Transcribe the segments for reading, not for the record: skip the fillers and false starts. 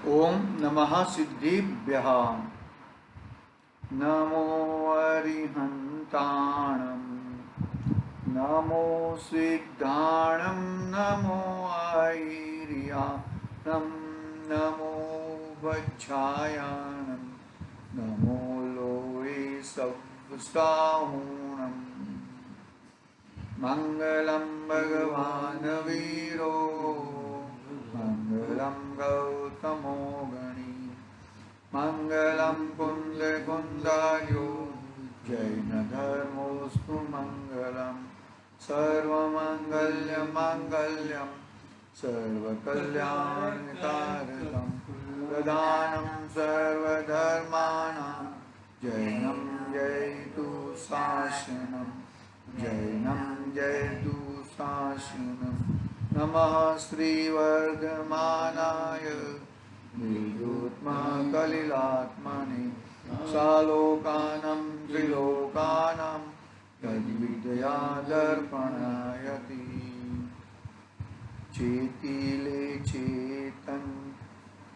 ओम नमः सिद्धिभ्यः। नमो अरिहन्ताणं, नमो सिद्धाणं, नमो ऐरियाणं, नमो वज्रायाणं, नमो लोये सवस्ताहुणम्। मंगलम भगवान वीरो, मंगलम गौतमो गणी, मंगलम कुंद कुंदार्यो, जैन धर्मोस्तु मंगलम। सर्वमंगल्य मांगल्यम सर्वकल्याणकारकम, प्रधानं सर्वधर्माणां जैनं जयतु शासनं, जैनं जयतु शासनं। नमः श्रीवर्धमानाय निर्धूतकलिलात्मने, सालोकानं त्रिलोकानां तद्विद्या दर्पणायति। चेतिले चेतन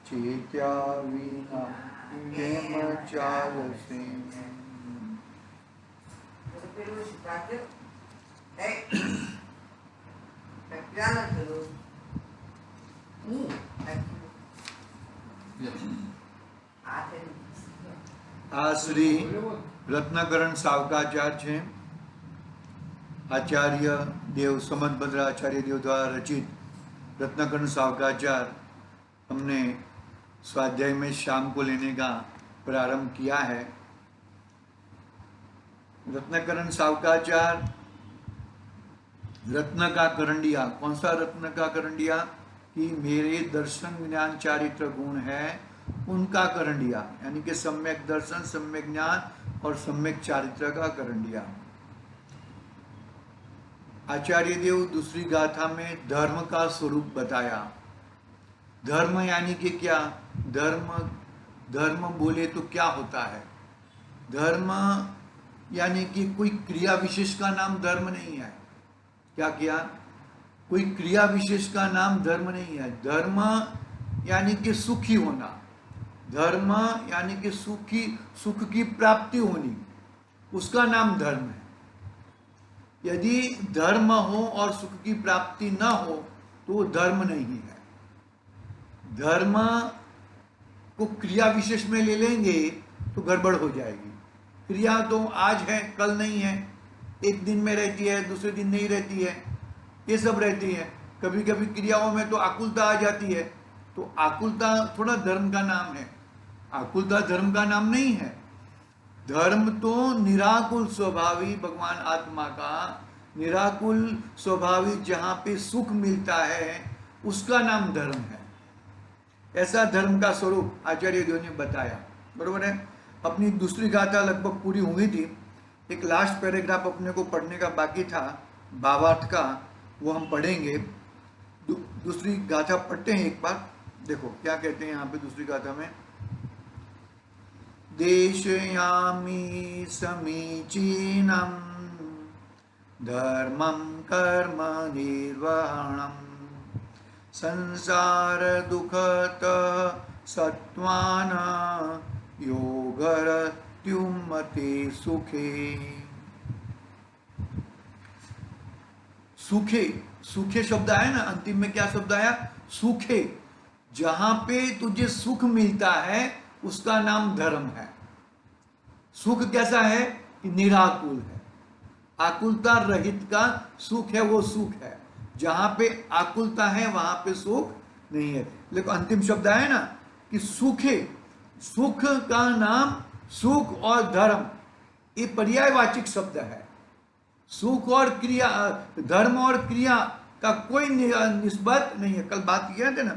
चेत्या विना केम चालसे। આ શ્રી રત્નકરણ સાવકાચાર્ય છે. आचार्य देव समदभद्र आचार्य देव द्वारा रचित रत्नकर्ण सावकाचार हमने स्वाध्याय में शाम को लेने का प्रारंभ किया है. रत्नकर्ण सावकाचार रत्न का करंडिया. कौन सा रत्न का करंडिया? कि मेरे दर्शन ज्ञान चारित्र गुण है उनका करंडिया, यानी कि सम्यक दर्शन, सम्यक ज्ञान और सम्यक चारित्र का करंडिया. आचार्य देव दूसरी गाथा में धर्म का स्वरूप बताया. धर्म यानी कि क्या? धर्म बोले तो क्या होता है? धर्म यानी कि कोई क्रिया विशेष का नाम धर्म नहीं है. क्या किया? कोई क्रिया विशेष का नाम धर्म नहीं है. धर्म यानी कि सुखी होना. धर्म यानी कि सुख की प्राप्ति होनी, उसका नाम धर्म है. यदि धर्म हो और सुख की प्राप्ति न हो तो वो धर्म नहीं है. धर्म को क्रिया विशेष में ले लेंगे तो गड़बड़ हो जाएगी. क्रिया तो आज है कल नहीं है, एक दिन में रहती है दूसरे दिन नहीं रहती है, ये सब रहती है. कभी कभी क्रियाओं में तो आकुलता आ जाती है, तो आकुलता थोड़ा धर्म का नाम है. आकुलता धर्म का नाम नहीं है. धर्म तो निराकुल स्वभावी भगवान आत्मा का निराकुल स्वभावी जहां पे सुख मिलता है उसका नाम धर्म है. ऐसा धर्म का स्वरूप आचार्य देव ने बताया. बरोबर है. अपनी दूसरी गाथा लगभग पूरी हुई थी. एक लास्ट पैराग्राफ अपने को पढ़ने का बाकी था, भावार्थ का, वो हम पढ़ेंगे. दूसरी गाथा पढ़ते हैं एक बार. देखो क्या कहते हैं यहाँ पे दूसरी गाथा में. देशयामि समीचीनं धर्मं कर्म निर्वहणं, संसार दुखत सत्वान योगरत्युमते सुखे. सुखे, सुखे शब्द आया ना, अंतिम में क्या शब्द आया? सुखे. जहां पे तुझे सुख मिलता है उसका नाम धर्म है. सुख कैसा है? कि निराकुल है, आकुलता रहित का सुख है, वो सुख है. जहां पे आकुलता है वहां पे सुख नहीं है. लेकिन अंतिम शब्द है ना कि सुखे. सुख का नाम, सुख और धर्म ये पर्यायवाचिक शब्द है. सुख और क्रिया, धर्म और क्रिया का कोई निस्बत नहीं है. कल बात किया था ना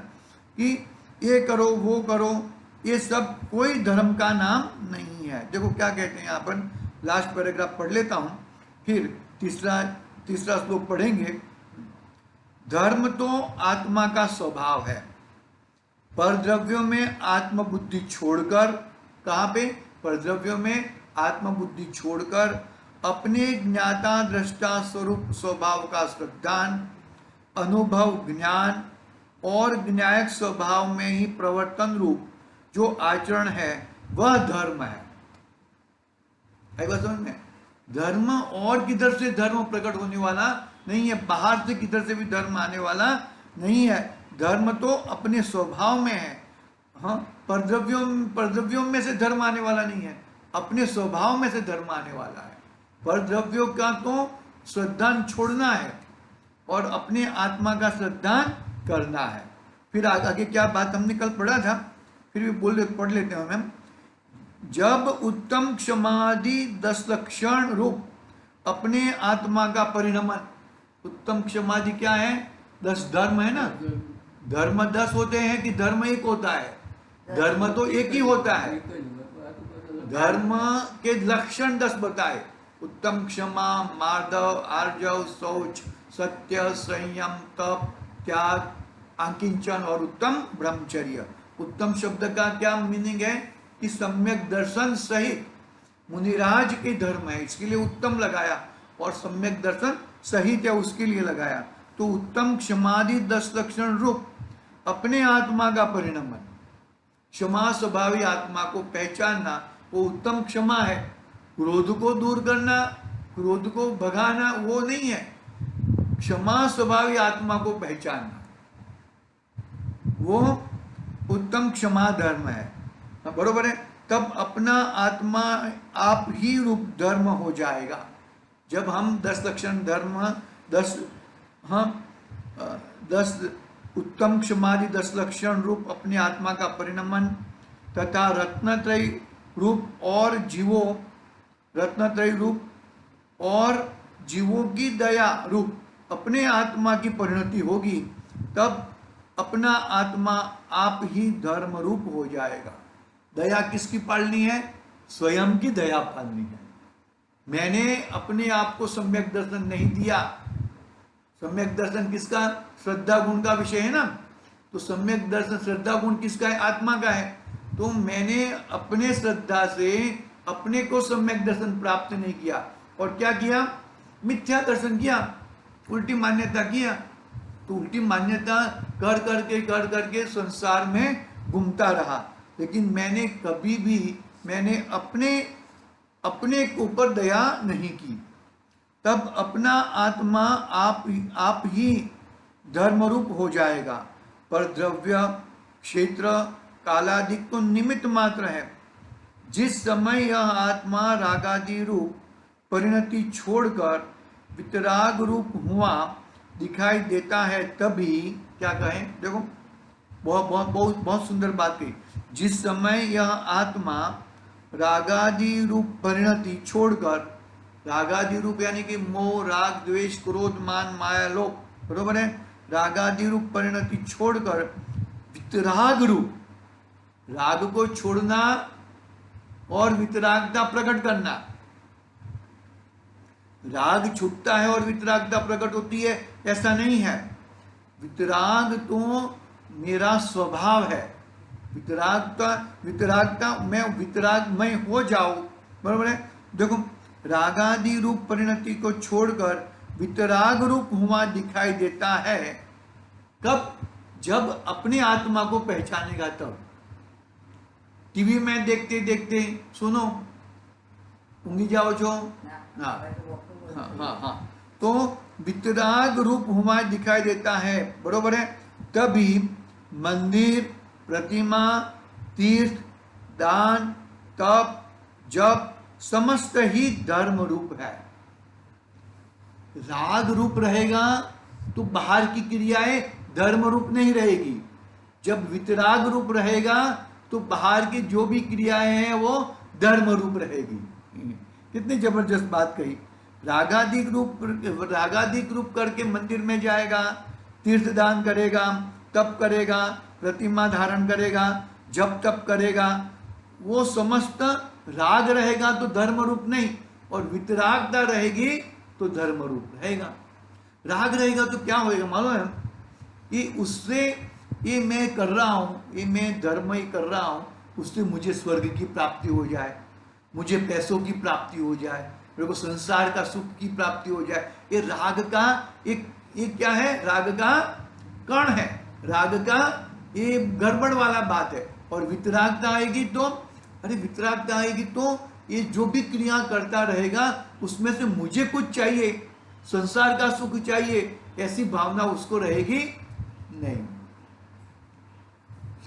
कि ये करो वो करो, ये सब कोई धर्म का नाम नहीं है. देखो क्या कहते हैं यहाँ पर. लास्ट पैराग्राफ पढ़ लेता हूं, फिर तीसरा श्लोक पढ़ेंगे. धर्म तो आत्मा का स्वभाव है. परद्रव्यों में आत्मबुद्धि छोड़कर, कहाँ पे? परद्रव्यों में आत्मबुद्धि छोड़कर अपने ज्ञाता दृष्टा स्वरूप स्वभाव का श्रद्धान, अनुभव ज्ञान और न्यायिक स्वभाव में ही प्रवर्तन रूप जो आचरण है वह धर्म है। बात समझ में? धर्म और किधर से धर्म प्रकट होने वाला नहीं है, बाहर से किधर से भी धर्म आने वाला नहीं है। धर्म तो अपने स्वभाव में है। हाँ, परद्रव्यों में से धर्म आने वाला नहीं है, अपने स्वभाव में से धर्म आने वाला है। परद्रव्यों का तो श्रद्धान छोड़ना है और अपने आत्मा का श्रद्धान करना है। फिर आगे क्या बात हमने कल पढ़ा था, फिर भी पढ़ लेते हैं मैम। जब उत्तम क्षमादि 10 लक्षण रूप अपने आत्मा का परिणमन, उत्तम क्षमादि क्या है? 10 धर्म है ना। धर्म 10 होते हैं कि धर्म एक होता है? धर्म तो एक ही होता है। धर्म के लक्षण 10 बताए, उत्तम क्षमा, मार्दव, आर्जव, शौच, सत्य, संयम, तप, त्याग, आकिंचन और उत्तम ब्रह्मचर्य। उत्तम शब्द का क्या मीनिंग है कि सम्यक दर्शन सहित मुनिराज के धर्म है, इसके लिए उत्तम लगाया, और सम्यक दर्शन सहित है उसके लिए लगाया। तो उत्तम क्षमादि 10 लक्षण रूप अपने आत्मा का परिणमन, क्षमा स्वभावी आत्मा को पहचानना, वो उत्तम क्षमा है। क्रोध को दूर करना, क्रोध को भगाना वो नहीं है। क्षमा स्वभावी आत्मा को पहचानना वो उत्तम क्षमा धर्म है। बरोबर है? तब अपना आत्मा आप ही रूप धर्म हो जाएगा। जब हम 10 लक्षण धर्म 10 उत्तम क्षमादि 10 लक्षण रूप अपने आत्मा का परिणमन तथा रत्नत्रय रूप और जीवों, रत्नत्रय रूप और जीवों की दया रूप अपने आत्मा की परिणति होगी, तब अपना आत्मा आप ही धर्म रूप हो जाएगा। दया किसकी पालनी है? स्वयं की दया पालनी है। मैंने अपने आप को सम्यक दर्शन नहीं दिया। सम्यक दर्शन किसका? श्रद्धा गुण का विषय है ना। तो सम्यक दर्शन श्रद्धा गुण किसका है? आत्मा का है। तो मैंने अपने श्रद्धा से अपने को सम्यक दर्शन प्राप्त नहीं किया, और क्या किया? मिथ्या दर्शन किया, उल्टी मान्यता किया। तो उल्टी मान्यता कर करके संसार में घूमता रहा, लेकिन मैंने कभी भी अपने ऊपर दया नहीं की। तब अपना आत्मा आप ही धर्मरूप हो जाएगा। पर द्रव्य, क्षेत्र, कालादिक तो निमित्त मात्र है। जिस समय यह आत्मा रागादि रूप परिणति छोड़कर वितराग रूप हुआ दिखाई देता है, तभी क्या कहें? देखो बहुत सुंदर बात कही। जिस समय यह आत्मा रागादि रूप परिणति छोड़कर, रागादि रूप यानी कि मोह, राग, द्वेष, क्रोध, मान, माया, लोभ, बरोबर है? रागादि रूप परिणति छोड़कर वितराग रूप, राग को छोड़ना और वितरागता प्रकट करना। राग छूटता है और वितरागता प्रकट होती है, ऐसा नहीं है। वितराग तो मेरा स्वभाव है। वितरागता मैं वितरागमय हो जाऊं, बरोबर है? देखो, रागादि रूप परिणति को छोड़कर वितराग रूप हुआ दिखाई देता है। कब? जब अपनी आत्मा को पहचानेगा तब। टीवी में देखते देखते, सुनो, ऊँगी जाओ जो, हाँ, तो वितराग रूप हुआ दिखाई देता है, बरोबर है? तभी मंदिर, प्रतिमा, तीर्थ, दान, तप, जप समस्त ही धर्म रूप है। राग रूप रहेगा तो बाहर की क्रियाएं धर्म रूप नहीं रहेगी। जब वितराग रूप रहेगा तो बाहर की जो भी क्रियाएं हैं वो धर्म रूप रहेगी। कितनी जबरदस्त बात कही। रागादिक रूप करके मंदिर में जाएगा, तीर्थ दान करेगा, तप करेगा, प्रतिमा धारण करेगा, जप तप करेगा, वो समस्त राग रहेगा तो धर्म रूप नहीं, और वितरागता रहेगी तो धर्म रूप रहेगा। राग रहेगा तो क्या होएगा मालूम है? ये उससे, ये मैं कर रहा हूँ, ये मैं धर्म ही कर रहा हूँ, उससे मुझे स्वर्ग की प्राप्ति हो जाए, मुझे पैसों की प्राप्ति हो जाए, मेरे को संसार का सुख की प्राप्ति हो जाए। ये राग का एक क्या है? राग का कण है। राग का ये गड़बड़ वाला बात है। और वितरागता आएगी तो, अरे वितरागता आएगी तो ये जो भी क्रिया करता रहेगा उसमें से मुझे कुछ चाहिए, संसार का सुख चाहिए, ऐसी भावना उसको रहेगी नहीं।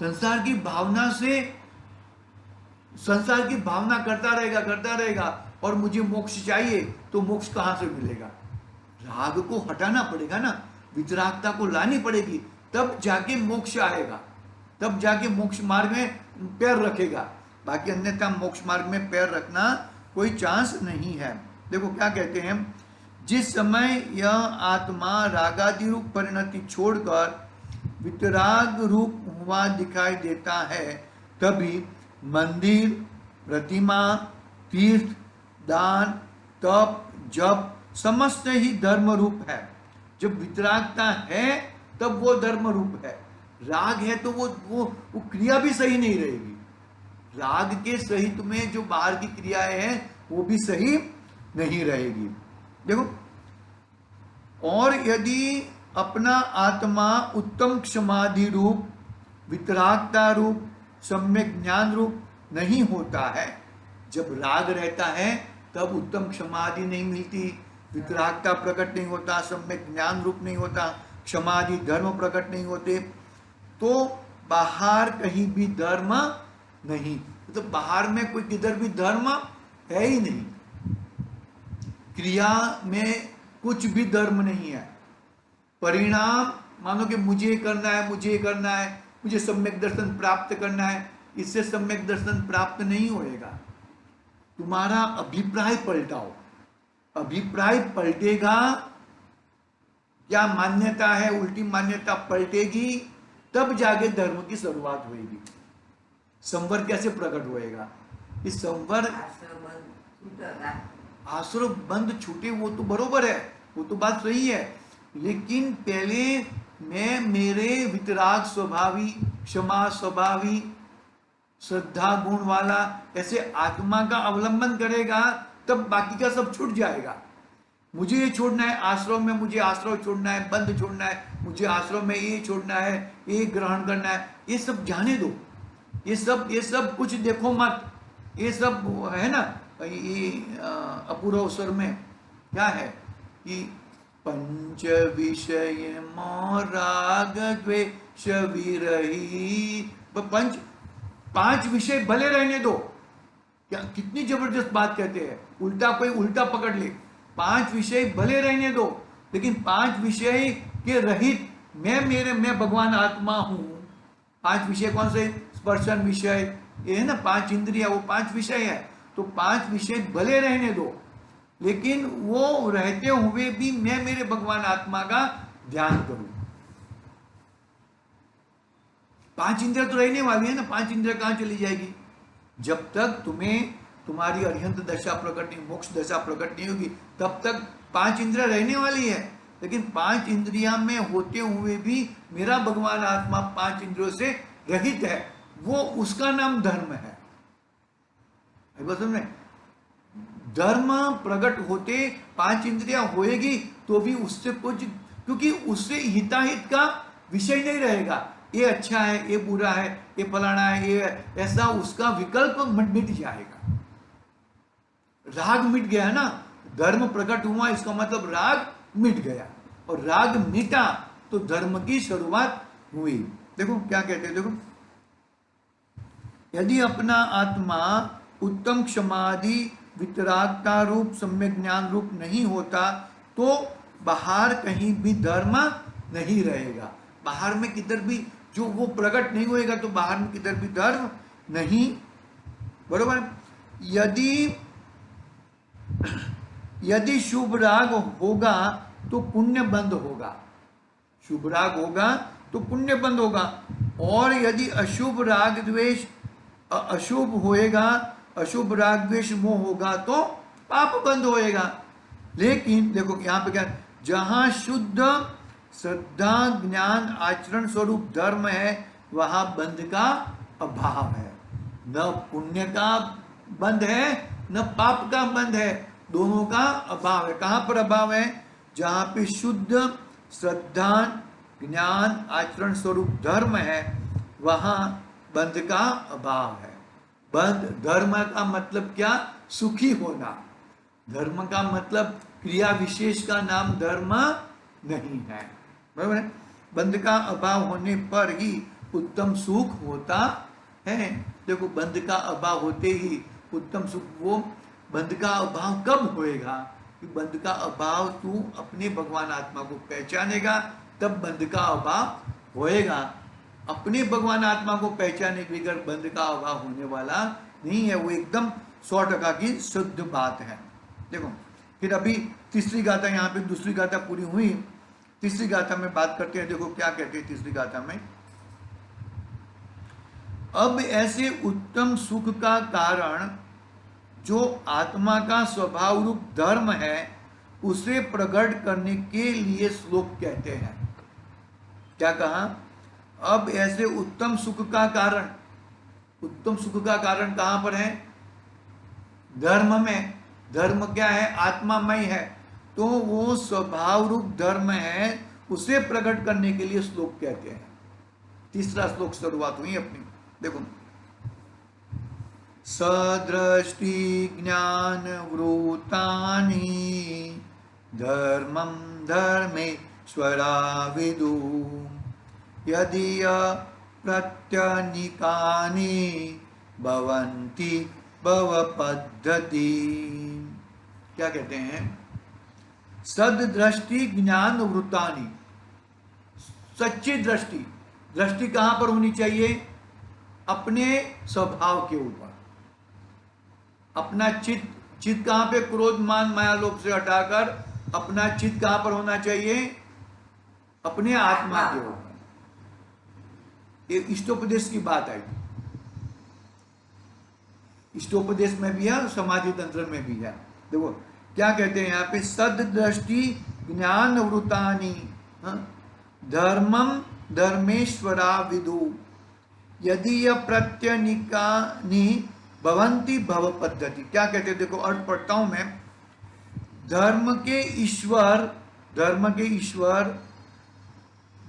संसार की भावना से, संसार की भावना करता रहेगा और मुझे मोक्ष चाहिए, तो मोक्ष कहां से मिलेगा? राग को हटाना पड़ेगा ना, वितरागता को लानी पड़ेगी, तब जाके मोक्ष आएगा, तब जाके मोक्ष मार्ग में पैर रखेगा। बाकी अन्यथा मोक्ष मार्ग में पैर रखना कोई चांस नहीं है। देखो क्या कहते हैं, जिस समय यह आत्मा रागादि रूप परिणति छोड़कर वितराग रूप हुआ दिखाई देता है, तभी मंदिर, प्रतिमा, तीर्थ, दान, तप, जप समस्त ही धर्म रूप है। जब वितरागता है तब वो धर्म रूप है। राग है तो वो क्रिया भी सही नहीं रहेगी। राग के सहित में जो बाहर की क्रियाएं हैं वो भी सही नहीं रहेगी। देखो, और यदि अपना आत्मा उत्तम क्षमाधि रूप, वितरागता रूप, सम्यक ज्ञान रूप नहीं होता है, जब राग रहता है तब उत्तम क्षमाधि नहीं मिलती, वितरागता प्रकट नहीं होता, सम्यक ज्ञान रूप नहीं होता, क्षमादि धर्म प्रकट नहीं होते, तो बाहर कहीं भी धर्म नहीं, तो बाहर में कोई किधर भी धर्म है ही नहीं। क्रिया में कुछ भी धर्म नहीं है। परिणाम मानो कि मुझे करना है, मुझे करना है, मुझे सम्यक दर्शन प्राप्त करना है, इससे सम्यक दर्शन प्राप्त नहीं होएगा। तुम्हारा अभिप्राय पलटाओ, अभिप्राय पलटेगा, क्या मान्यता है उल्टी मान्यता पलटेगी, तब जाके धर्म की शुरुआत होगी। संवर कैसे प्रकट होएगा? इस संवर, आश्रम बंद छूटे वो तो बरोबर है, वो तो बात सही है, लेकिन पहले मैं मेरे वितराग स्वभावी, क्षमा स्वभावी, श्रद्धा गुण वाला ऐसे आत्मा का अवलंबन करेगा, तब बाकी का सब छूट जाएगा। मुझे ये छोड़ना है आश्रम में, मुझे आश्रम छोड़ना है, बंद छोड़ना है, मुझे आश्रम में ये छोड़ना है, ये ग्रहण करना है, ये सब जाने दो, ये सब कुछ देखो मत, ये सब है ना। ये अपूर्व स्वर में क्या है कि पंच विषय राग द्वेष विरही, पांच विषय भले रहने दो। क्या कितनी जबरदस्त बात कहते हैं, उल्टा कोई उल्टा पकड़ ले, 5 विषय भले रहने दो, लेकिन 5 विषय के रहित मैं भगवान आत्मा हूं। 5 विषय कौन से? स्पर्शन विषय, ये है ना 5 इंद्रिया, वो 5 विषय है, तो 5 विषय भले रहने दो, लेकिन वो रहते हुए भी मैं मेरे भगवान आत्मा का ध्यान करूं। 5 इंद्रिया तो रहने वाली है ना, 5 इंद्रिया कहां चली जाएगी? जब तक तुम्हें तुम्हारी अरिहंत दशा प्रकट नहीं, मोक्ष दशा प्रकट नहीं होगी, तब तक 5 इंद्रिया रहने वाली है। लेकिन 5 इंद्रिया में होते हुए भी मेरा भगवान आत्मा 5 इंद्रियों से रहित है, वो उसका नाम धर्म है। धर्म प्रकट होते 5 इंद्रिया होएगी तो भी उससे कुछ, क्योंकि उससे हिताहित का विषय नहीं रहेगा, ये अच्छा है, ये बुरा है, ये फलाना है, ये ऐसा, उसका विकल्प मिट जाएगा। राग मिट गया ना, धर्म प्रकट हुआ, इसका मतलब राग मिट गया, और राग मिटा तो धर्म की शुरुआत हुई। देखो क्या कहते हैं, देखो, यदि अपना आत्मा उत्तम क्षमादि वितरागता रूप सम्यक ज्ञान रूप नहीं होता, तो बाहर कहीं भी धर्म नहीं रहेगा। बाहर में किधर भी जो वो प्रकट नहीं होएगा, तो बाहर में किधर भी धर्म नहीं, बरोबर। यदि शुभ राग होगा तो पुण्य बंद होगा, शुभ राग होगा तो पुण्य बंद होगा, और यदि अशुभ राग द्वेष अशुभ होएगा, अशुभ राग द्वेष मोह होगा तो पाप बंद होएगा। लेकिन देखो यहां पे क्या, जहां शुद्ध श्रद्धा ज्ञान आचरण स्वरूप धर्म है, वहां बंध का अभाव है। न पुण्य का बंध है, न पाप का बंध है, दोनों का अभाव है। कहां पर अभाव है? जहां पे शुद्ध श्रद्धा ज्ञान आचरण स्वरूप धर्म है, वहां बंध का अभाव है। बंध, धर्म का मतलब क्या? सुखी होना। धर्म का मतलब क्रिया विशेष का नाम धर्म नहीं है, बराबर है। बंध का अभाव होने पर ही उत्तम सुख होता है। देखो, बंध का अभाव होते ही उत्तम सुख, वो बंध का अभाव कब होएगा? कि बंध का अभाव तू अपने भगवान आत्मा को पहचानेगा, तब बंध का अभाव होएगा। अपने भगवान आत्मा को पहचाने के बगैर बंध का अभाव होने वाला नहीं है। वो एकदम 100% की शुद्ध बात है। देखो, फिर अभी तीसरी गाथा, यहाँ पे दूसरी गाथा पूरी हुई, तीसरी गाथा में बात करते हैं। देखो क्या कहते हैं तीसरी गाथा में। अब ऐसे उत्तम सुख का कारण जो आत्मा का स्वभाव रूप धर्म है, उसे प्रकट करने के लिए श्लोक कहते हैं। क्या कहा? अब ऐसे उत्तम सुख का कारण, उत्तम सुख का कारण कहां पर है? धर्म में। धर्म क्या है? आत्मामय है, तो वो स्वभाव रूप धर्म है, उसे प्रकट करने के लिए श्लोक कहते हैं। तीसरा श्लोक शुरुआत हुई अपनी। देखो, सदृष्टि ज्ञान वृतानि धर्मं धर्मेश्वरा विदु यदि प्रत्यनीकानि भवन्ति भवपद्धति। क्या कहते हैं? सदृष्टि ज्ञान वृतानि, सच्ची दृष्टि। दृष्टि कहां पर होनी चाहिए? अपने स्वभाव के ऊपर। अपना चित्त कहां पे? क्रोध मान माया लोभ से हटाकर अपना चित्त कहां पर होना चाहिए? अपने आत्मा के ऊपर। ये इष्टोपदेश की बात आई। इष्टोपदेश में भी है, समाधि तंत्र में भी है। देखो क्या कहते हैं यहाँ पे, सदृष्टि ज्ञान वृतानि धर्मम धर्मेश्वरा विदु यदि यह प्रत्यनिकानि भवंती भव पद्धति। क्या कहते हैं? देखो अर्थ पढ़ता हूं मैं। धर्म के ईश्वर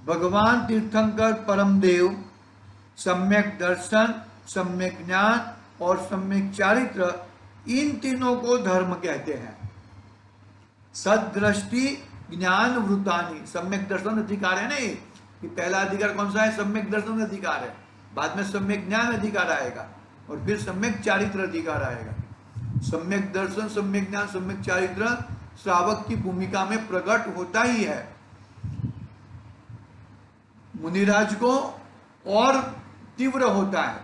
भगवान तीर्थंकर परम देव, सम्यक दर्शन, सम्यक ज्ञान और सम्यक चारित्र, इन तीनों को धर्म कहते हैं। सदृष्टि ज्ञान वृतानि, सम्यक दर्शन अधिकार है ना, ये पहला अधिकार कौन सा है? सम्यक दर्शन अधिकार है। बाद में सम्यक ज्ञान अधिकार आएगा और फिर सम्यक चारित्र अधिकार आएगा। सम्यक दर्शन, सम्यक ज्ञान, सम्यक चारित्र श्रावक की भूमिका में प्रकट होता ही है। मुनिराज को और तीव्र होता है।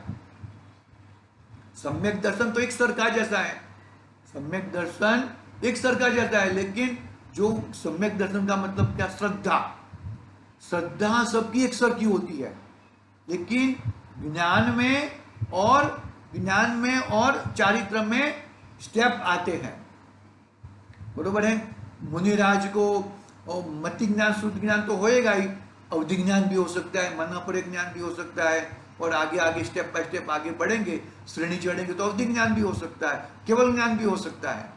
सम्यक दर्शन तो एक सरका जैसा है, सम्यक दर्शन एक सरका जैसा है, लेकिन जो सम्यक दर्शन का मतलब क्या? श्रद्धा। श्रद्धा सबकी एक सर की होती है, लेकिन ज्ञान में और चारित्र में स्टेप आते हैं, बरोबर है। मुनिराज को और मति ज्ञान, शुद्ध ज्ञान तो होएगा ही, अवधि ज्ञान भी हो सकता है, मनापरे ज्ञान भी हो सकता है, और आगे आगे स्टेप बाय स्टेप आगे बढ़ेंगे, श्रेणी चढ़ेंगे तो अवधि ज्ञान भी हो सकता है, केवल ज्ञान भी हो सकता है।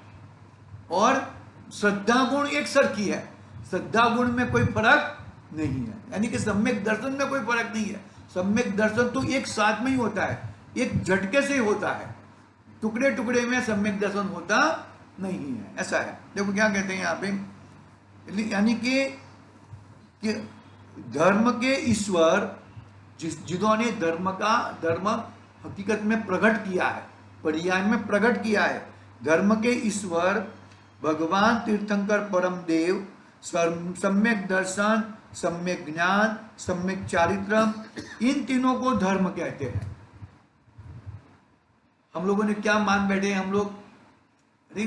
और श्रद्धा गुण एक सर की है, श्रद्धा गुण में कोई फर्क नहीं है, यानी कि सम्यक दर्शन में कोई फर्क नहीं है। सम्यक दर्शन तो एक साथ में ही होता है, एक झटके से ही होता है, टुकड़े टुकड़े में सम्यक दर्शन होता नहीं है, ऐसा है। देखो क्या कहते हैं यहाँ पे, यानी कि धर्म के ईश्वर जिन्होंने धर्म हकीकत में प्रकट किया है, पर्याय में प्रकट किया है। धर्म के ईश्वर भगवान तीर्थंकर परम देव, सम्यक दर्शन, सम्यक ज्ञान, सम्यक चारित्र, इन तीनों को धर्म कहते हैं। हम लोगों ने क्या मान बैठे हैं हम लोग? अरे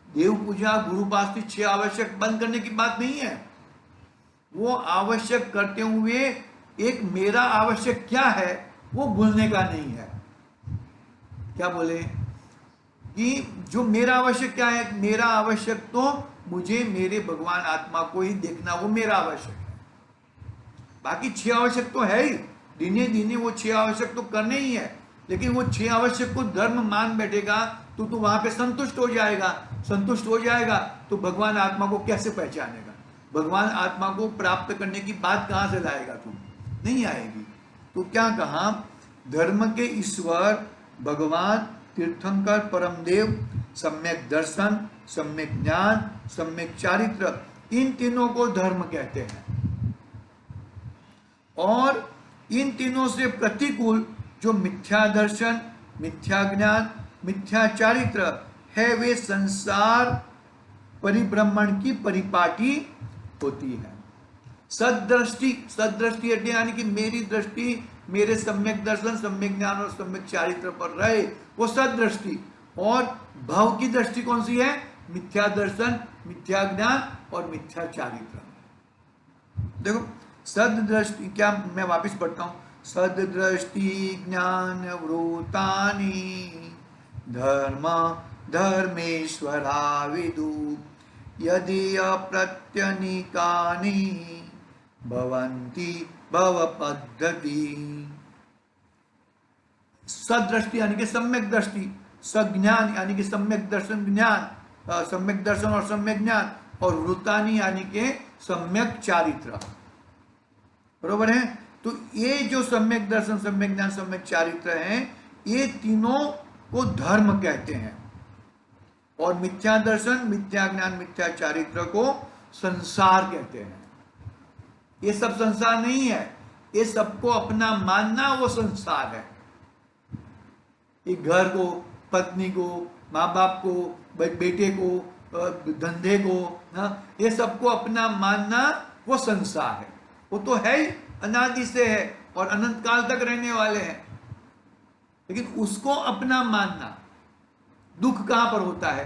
देव पूजा, गुरु उपासना 6 आवश्यक बंद करने की बात नहीं है। वो आवश्यक करते हुए एक मेरा आवश्यक क्या है वो भूलने का नहीं है। क्या बोले कि जो मेरा आवश्यक क्या है? मेरा आवश्यक तो मुझे मेरे भगवान आत्मा को ही देखना, वो मेरा आवश्यक है। बाकी 6 आवश्यक तो है ही, दिने दिने वो 6 आवश्यक तो करने ही है, लेकिन वो 6 आवश्यक को धर्म मान बैठेगा तो तू वहां पे संतुष्ट हो जाएगा। संतुष्ट हो जाएगा तो भगवान आत्मा को कैसे पहचानेगा? भगवान आत्मा को प्राप्त करने की बात कहां से लाएगा तू? नहीं आएगी। तो क्या कहा? धर्म के ईश्वर भगवान, तीर्थंकर, परमदेव, सम्यक दर्शन, सम्यक ज्ञान, सम्यक चारित्र, इन तीनों को धर्म कहते हैं। और इन तीनों से प्रतिकूल जो मिथ्या दर्शन, मिथ्या ज्ञान, मिथ्या चारित्र है, वे संसार परिभ्रमण की परिपाटी होती है। सदृष्टि, सदृष्टि यानी कि मेरी दृष्टि मेरे सम्यक दर्शन, सम्यक ज्ञान और सम्यक चारित्र पर रहे, वो सदृष्टि। और भव की दृष्टि कौन सी है? मिथ्या दर्शन, मिथ्या ज्ञान और मिथ्या चारित्र। देखो सदृष्टि क्या, मैं वापस पढ़ता हूं। सदृष्टि ज्ञान वृतानि धर्म धर्मेश्वरा विदु यदि अप्रत्यनीकानि भवन्ति भव पद्धति। सदृष्टि यानी कि सम्यक दृष्टि, सज्ञान यानी कि सम्यक दर्शन ज्ञान, सम्यक दर्शन और सम्यक ज्ञान, और वृतानि यानी कि सम्यक चारित्र। बरोबर है? तो ये जो सम्यक दर्शन, सम्यक ज्ञान, सम्यक चारित्र हैं, ये तीनों को धर्म कहते हैं। और मिथ्या दर्शन, मिथ्या ज्ञान, मिथ्या चारित्र को संसार कहते हैं। ये सब संसार नहीं है, ये सबको अपना मानना वो संसार है। एक घर को, पत्नी को, माँ बाप को, बेटे को, धंधे को, ये सबको अपना मानना वो संसार है। वो तो है ही, अनादि से है और अनंत काल तक रहने वाले हैं, लेकिन उसको अपना मानना, दुख कहां पर होता है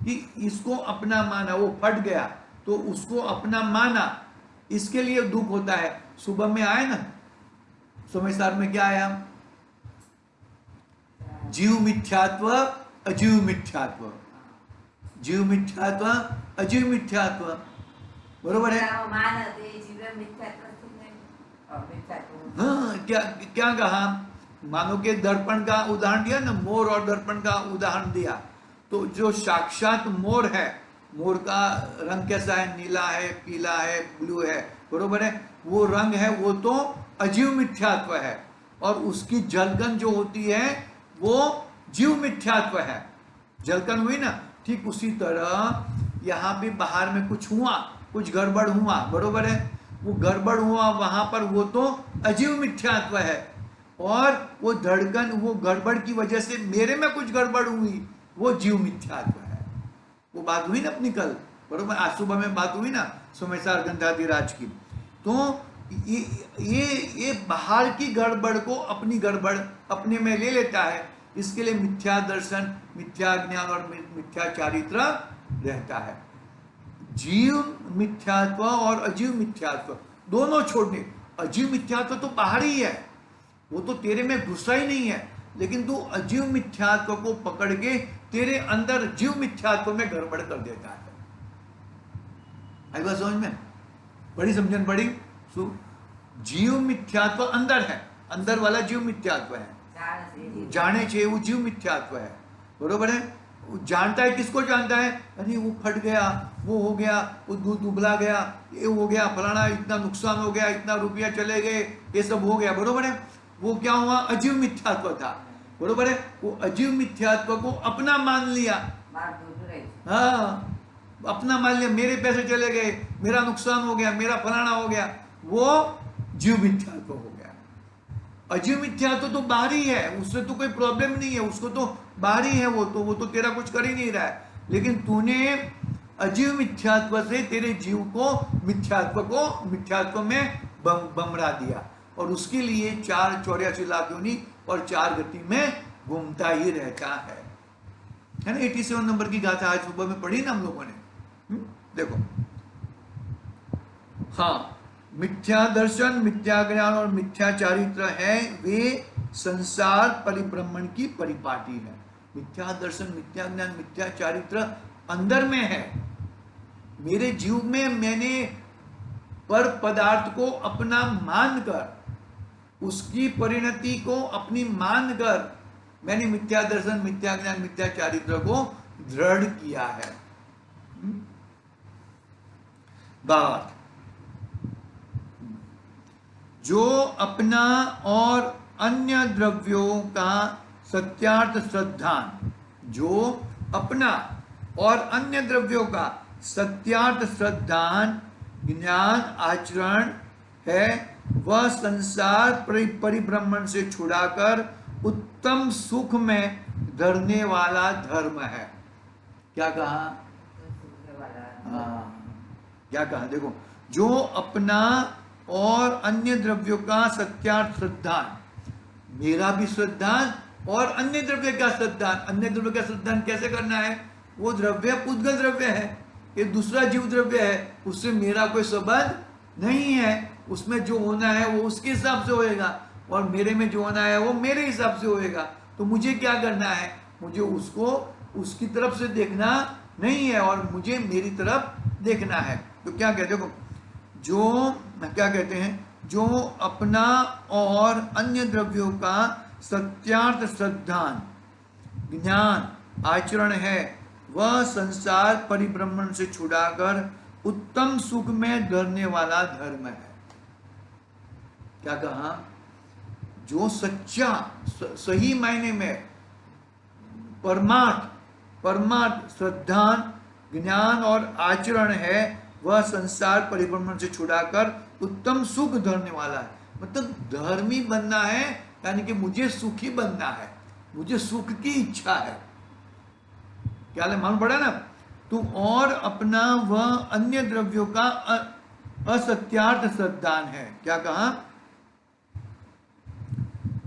कि इसको अपना माना, वो फट गया तो उसको अपना माना, इसके लिए दुख होता है। सुबह में आए ना, समाचार में क्या आया? जीव मिथ्यात्व, अजीव मिथ्यात्व, जीव मिथ्यात्व, अजीव मिथ्यात्व। बरोबर है? हाँ, क्या कहा? मानो के दर्पण का उदाहरण दिया ना, मोर और दर्पण का उदाहरण दिया। तो जो साक्षात मोर है, मोर का रंग कैसा है? नीला है, पीला है, ब्लू है। बरोबर है? वो रंग है, वो तो अजीव मिथ्यात्व है। और उसकी जलगन जो होती है वो जीव मिथ्यात्व है। जलगन हुई ना, ठीक उसी तरह यहाँ भी बाहर में कुछ हुआ, कुछ गड़बड़ हुआ। बरोबर है? वो गड़बड़ हुआ वहां पर, वो तो अजीव मिथ्यात्व है। और वो धड़कन, वो गड़बड़ की वजह से मेरे में कुछ गड़बड़ हुई, वो जीव मिथ्यात्व है। वो बात हुई ना अपनी कल, बरोबर? आज सुबह में बात हुई ना सोमेश्वर गंधाधिराज की। तो ये बाहर की गड़बड़ को अपनी गड़बड़ अपने में ले लेता है। इसके लिए मिथ्या दर्शन, मिथ्या ज्ञान और मिथ्या चारित्र रहता है। जीव मिथ्यात्व और अजीव मिथ्यात्व दोनों छोड़ने। अजीव मिथ्यात्व तो बाहर ही है, वो तो तेरे में घुसा ही नहीं है, लेकिन तू अजीव मिथ्यात्व को पकड़ के तेरे अंदर जीव मिथ्यात्व में गड़बड़ कर देता है। आई बात समझ में? बड़ी समझन पड़ी। जीव मिथ्यात्व अंदर है, अंदर वाला जीव मिथ्यात्व है, जाने चाहिए वो जीव मिथ्यात्व है। बरोबर है? जानता है, किसको जानता है? अरे वो फट गया, वो हो गया, वो दूध उबला गया, ये हो गया, फलाना इतना नुकसान हो गया, इतना रुपया चले गए, ये सब हो गया। बरोबर है? वो क्या हुआ? अजीव मिथ्यात्व था। बरोबर है? वो अजीव मिथ्यात्व को अपना मान लिया। हाँ, अपना मान लिया, मेरे पैसे चले गए, मेरा नुकसान हो गया, मेरा फलाना हो गया, वो जीव मिथ्यात्व हो गया। अजीव मिथ्यात्व तो बाहरी है, उससे तो कोई प्रॉब्लम नहीं है, उसको तो बाहरी है, वो तो तेरा कुछ कर ही नहीं रहा है। लेकिन तूने अजीव मिथ्यात्व से तेरे जीव को मिथ्यात्व में बमरा दिया, और उसके लिए 484 लाख योनि और 4 गति में घूमता ही रहता है ना। 87 नंबर की गाथा आज सुबह में पढ़ी ना हम लोगों ने। देखो, हाँ, मिथ्या दर्शन, मिथ्या ज्ञान और मिथ्या चारित्र है, वे संसार परिभ्रमण की परिपाटी है। मिथ्या दर्शन, मिथ्या ज्ञान, मिथ्या चारित्र अंदर में है। मेरे जीव में मैंने पर पदार्थ को अपना मानकर, उसकी परिणति को अपनी मानकर मैंने मिथ्या दर्शन, मिथ्या ज्ञान, मिथ्या चारित्र को दृढ़ किया है। भावार्थ, जो अपना और अन्य द्रव्यों का सत्यार्थ श्रद्धान, जो अपना और अन्य द्रव्यों का सत्यार्थ श्रद्धान ज्ञान आचरण है, वह संसार परिभ्रमण से छुड़ाकर उत्तम सुख में धरने वाला धर्म है। क्या कहा? क्या कहा? देखो, जो अपना और अन्य द्रव्यों का सत्यार्थ श्रद्धान, मेरा भी श्रद्धान और अन्य द्रव्य का श्रद्धान। अन्य द्रव्य का श्रद्धान कैसे करना है? वो द्रव्य पुद्गल द्रव्य है, ये दूसरा जीव द्रव्य है, उससे मेरा कोई संबंध नहीं है। उसमें जो होना है वो उसके हिसाब से होएगा और मेरे में जो होना है वो मेरे हिसाब से होएगा। तो मुझे क्या करना है? मुझे उसको उसकी तरफ से देखना नहीं है और मुझे मेरी तरफ देखना है। तो क्या कहते हो, जो क्या कहते हैं, जो अपना और अन्य द्रव्यों का सत्यार्थ श्रद्धान ज्ञान आचरण है, वह संसार परिभ्रमण से छुड़ाकर उत्तम सुख में धरने वाला धर्म है। क्या कहा? जो सच्चा सही मायने में परमार्थ श्रद्धान ज्ञान और आचरण है, वह संसार परिभ्रमण से छुड़ाकर उत्तम सुख धरने वाला है। मतलब धर्मी बनना है यानी कि मुझे सुखी बनना है, मुझे सुख की इच्छा है। क्या मालूम पड़ा ना? तो और अपना वह अन्य द्रव्यों का असत्यार्थ श्रद्धान है। क्या कहा?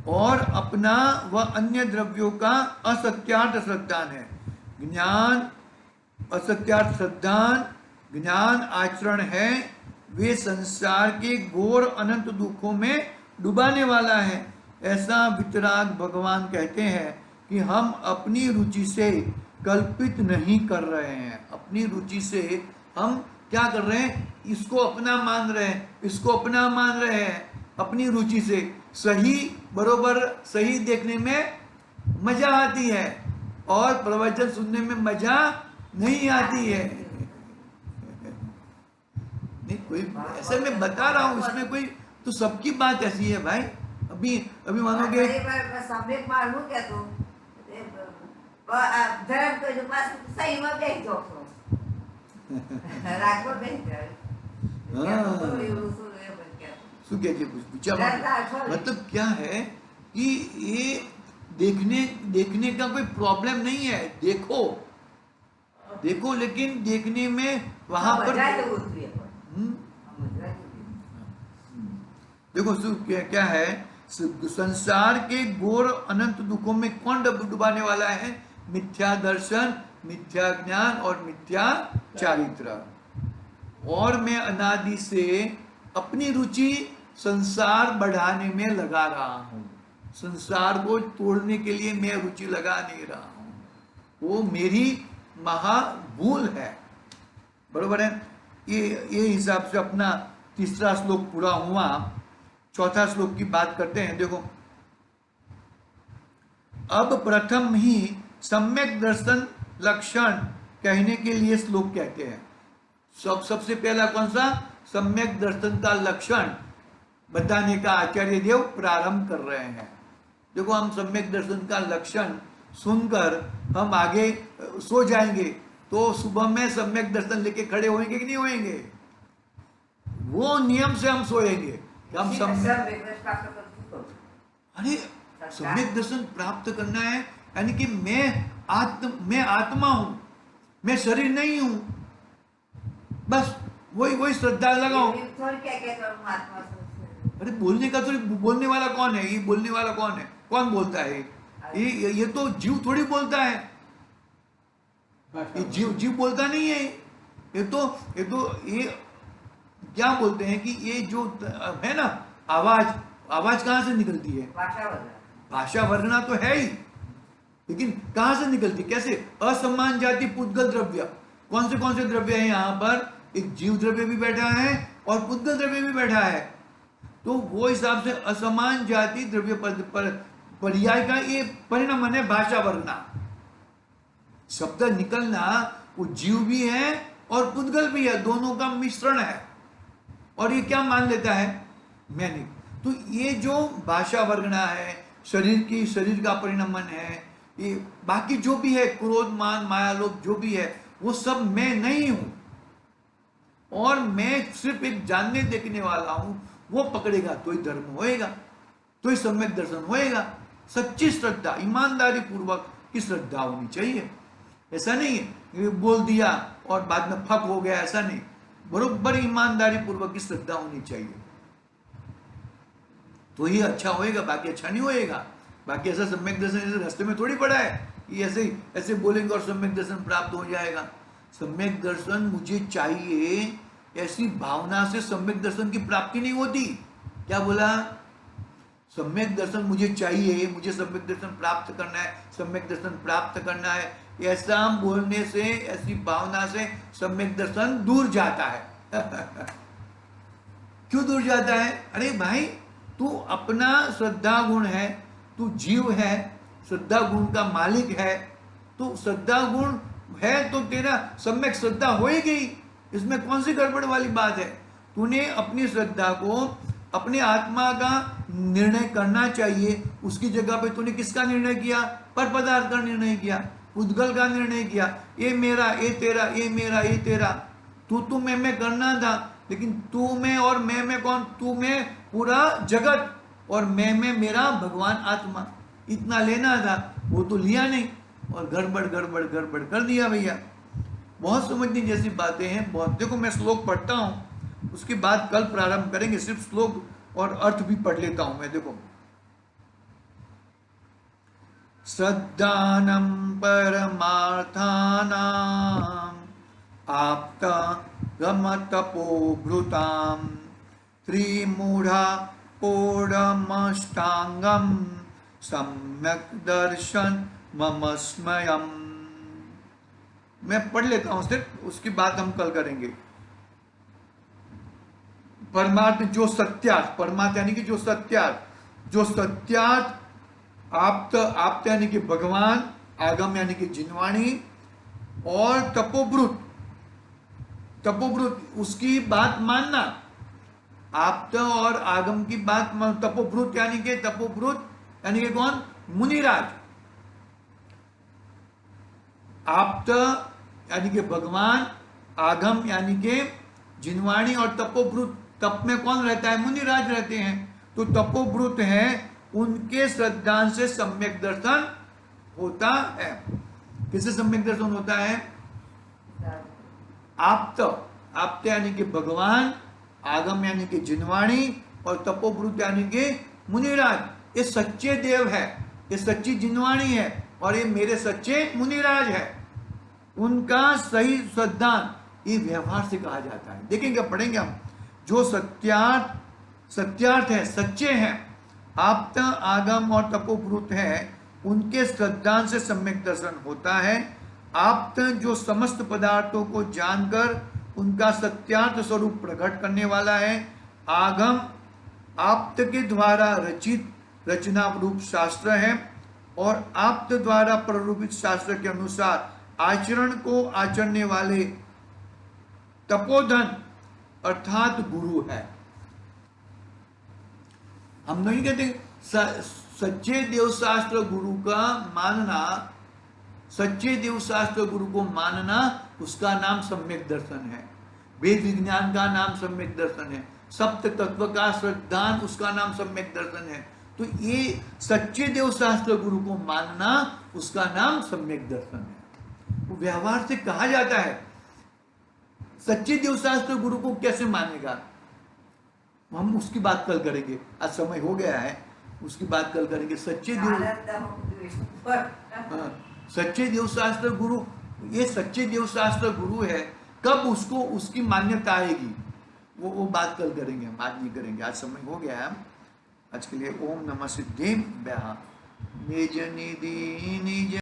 और अपना वह अन्य द्रव्यों का असत्यार्थ श्रद्धान है, ज्ञान असत्यार्थ श्रद्धान ज्ञान आचरण है, वे संसार के घोर अनंत दुखों में डुबाने वाला है। ऐसा वितराग भगवान कहते हैं कि हम अपनी रुचि से कल्पित नहीं कर रहे हैं। अपनी रुचि से हम क्या कर रहे हैं? इसको अपना मान रहे हैं, इसको अपना मान रहे हैं अपनी रुचि से। सही बरोबर सही देखने में मजा आती है और प्रवचन सुनने में मजा नहीं आती है। नहीं, कोई ऐसे मैं बता रहा हूँ, इसमें कोई तो सबकी बात ऐसी है भाई। अभी मानोगे सम्यक मालूम क्या तो धर्म को जो पास सही में बेच दो राखो बेच मतलब क्या है कि ये देखने का कोई प्रॉब्लम नहीं है। देखो लेकिन देखने में वहां पर देखो क्या है, संसार के घोर अनंत दुखों में कौन डुबाने वाला है? मिथ्या दर्शन, मिथ्या ज्ञान और मिथ्या चारित्र। और मैं अनादि से अपनी रुचि संसार बढ़ाने में लगा रहा हूं, संसार को तोड़ने के लिए मैं रुचि लगा नहीं रहा हूं। वो मेरी महाभूल है। बरोबर है? ये हिसाब से अपना तीसरा श्लोक पूरा हुआ। चौथा श्लोक की बात करते हैं। देखो, अब प्रथम ही सम्यक दर्शन लक्षण कहने के लिए श्लोक कहते हैं। सबसे पहला कौन सा? सम्यक दर्शन का लक्षण बताने का आचार्य देव प्रारंभ कर रहे हैं। देखो, हम सम्यक दर्शन का लक्षण सुनकर हम आगे सो जाएंगे तो सुबह में सम्यक दर्शन लेके खड़े होंगे कि नहीं होंगे? वो नियम से हम सोएंगे। हम अरे सम्यक दर्शन प्राप्त करना है यानी कि मैं आत्मा हूं, मैं शरीर नहीं हूं। बस वही श्रद्धा लगाओ। अरे बोलने का तो बोलने वाला कौन है? ये बोलने वाला कौन है? कौन बोलता है? ये तो जीव थोड़ी बोलता है। ये जीव बोलता नहीं है। ये तो क्या बोलते हैं कि ये जो है ना, आवाज कहां से निकलती है? भाषा वर्णना तो है ही, लेकिन कहां से निकलती, कैसे? असमान जाति पुद्गल द्रव्य। कौन से द्रव्य है यहाँ पर? एक जीव द्रव्य भी बैठा है और पुद्गल द्रव्य भी बैठा है। तो वो हिसाब से असमान जाति द्रव्य पर्याय का ये परिणाम है भाषा वर्णना। शब्द निकलना, वो जीव भी है और पुद्गल भी है, दोनों का मिश्रण है। और ये क्या मान लेता है? मैं नहीं। तो ये जो भाषा वर्गना है, शरीर का परिणमन है, ये बाकी जो भी है, क्रोध मान माया लोभ जो भी है, वो सब मैं नहीं हूं, और मैं सिर्फ एक जानने देखने वाला हूं। वो पकड़ेगा तो ही धर्म होएगा, तो ही सम्यक दर्शन होएगा। सच्ची श्रद्धा, ईमानदारी पूर्वक की श्रद्धा होनी चाहिए। ऐसा नहीं है ये बोल दिया और बाद में फक हो गया, ऐसा नहीं। बरोबर ईमानदारी पूर्वक की श्रद्धा होनी चाहिए, तो ही अच्छा होएगा, बाकी अच्छा नहीं होएगा। बाकी ऐसा सम्यक दर्शन ऐसे रास्ते में थोड़ी पड़ा है कि ऐसे ऐसे बोलेंगे और सम्यक दर्शन प्राप्त हो जाएगा। सम्यक दर्शन मुझे चाहिए, ऐसी भावना से सम्यक दर्शन की प्राप्ति नहीं होती। क्या बोला? सम्यक दर्शन मुझे चाहिए, मुझे सम्यक दर्शन प्राप्त करना है, सम्यक दर्शन प्राप्त करना है, ऐसा बोलने से, ऐसी भावना से सम्यक दर्शन दूर जाता है। क्यों दूर जाता है? अरे भाई, तू अपना श्रद्धा गुण है, तू जीव है, श्रद्धा गुण का मालिक है, तो श्रद्धा गुण है तो तेरा सम्यक श्रद्धा होएगी। इसमें कौन सी गड़बड़ वाली बात है? तूने अपनी श्रद्धा को अपने आत्मा का निर्णय करना चाहिए, उसकी जगह पे तूने किसका निर्णय किया? पर पदार्थ का निर्णय किया, पुद्गल का निर्णय किया। ये मेरा, ये तेरा, ये मेरा, ये तेरा। तू मैं करना था, लेकिन तू में और मैं में कौन? तू में पूरा जगत और मैं में मेरा भगवान आत्मा, इतना लेना था, वो तो लिया नहीं और गड़बड़ गड़बड़ गड़बड़ कर दिया भैया। बहुत समझने जैसी बातें हैं बहुत। देखो मैं श्लोक पढ़ता हूं, उसके बाद कल प्रारंभ करेंगे, सिर्फ श्लोक और अर्थ भी पढ़ लेता हूं मैं। देखो, श्रद्धानं परमार्थानां आप्ता गमतपोभृतां त्रिमूढ़ा पौढमष्टांगं सम्यक दर्शन ममस्मयम्। मैं पढ़ लेता हूं सिर्फ, उसकी बात हम कल करेंगे। परमार्थ जो सत्यार्थ, परमार्थ यानी कि जो सत्यार्थ, जो सत्यार्थ, आप्त यानी कि भगवान, आगम यानी कि जिनवाणी, और तपोब्रुत, तपोब्रुत उसकी बात मानना। आप्त और आगम की बात मान। तपोब्रुत यानी कि कौन? मुनिराज। आप्त यानी कि भगवान, आगम यानी कि जिनवाणी, और तपोब्रुत, तप में कौन रहता है? मुनिराज रहते हैं। तो तपोब्रुत है, उनके श्रद्धा से सम्यक दर्शन होता है। किससे सम्यक दर्शन होता है? आप्त, आप्त यानी कि भगवान, आगम यानी कि जिनवाणी, और तपोब्रुत यानी कि मुनिराज। ये सच्चे देव है, ये सच्ची जिनवाणी है, और ये मेरे सच्चे मुनिराज है। उनका सही श्रद्धा ये व्यवहार से कहा जाता है। देखेंगे, पढ़ेंगे हम। जो सत्यार्थ है, सच्चे हैं, आप्त, आगम और तपोब्रुत है, उनके श्रद्धा से सम्यक दर्शन होता है। आप्त जो समस्त पदार्थों को जानकर उनका सत्यार्थ स्वरूप प्रकट करने वाला है। आगम आप्त के द्वारा रचित रचना रूप शास्त्र है, और आप्त द्वारा प्ररूपित शास्त्र के अनुसार आचरण को आचरने वाले तपोधन अर्थात गुरु है। हम नहीं कहते सच्चे देवशास्त्र गुरु का मानना, सच्चे देवशास्त्र गुरु को मानना, उसका नाम सम्यक दर्शन है। वेद विज्ञान का नाम सम्यक दर्शन है। सप्त तत्व का श्रद्धान, उसका नाम सम्यक दर्शन है। तो ये सच्चे देवशास्त्र गुरु को मानना, उसका नाम सम्यक दर्शन है। वो व्यवहार से कहा जाता है। सच्चे देवशास्त्र गुरु को कैसे मानेगा, हम उसकी बात कल करेंगे। आज समय हो गया है, उसकी बात कल करेंगे। सच्चे देवशास्त्र गुरु, ये सच्चे देवशास्त्र गुरु है, कब उसको उसकी मान्यता आएगी, वो बात कल करेंगे हम, आज नहीं करेंगे। आज समय हो गया है। आज के लिए ओम नमः सिद्धिं निज निधि निज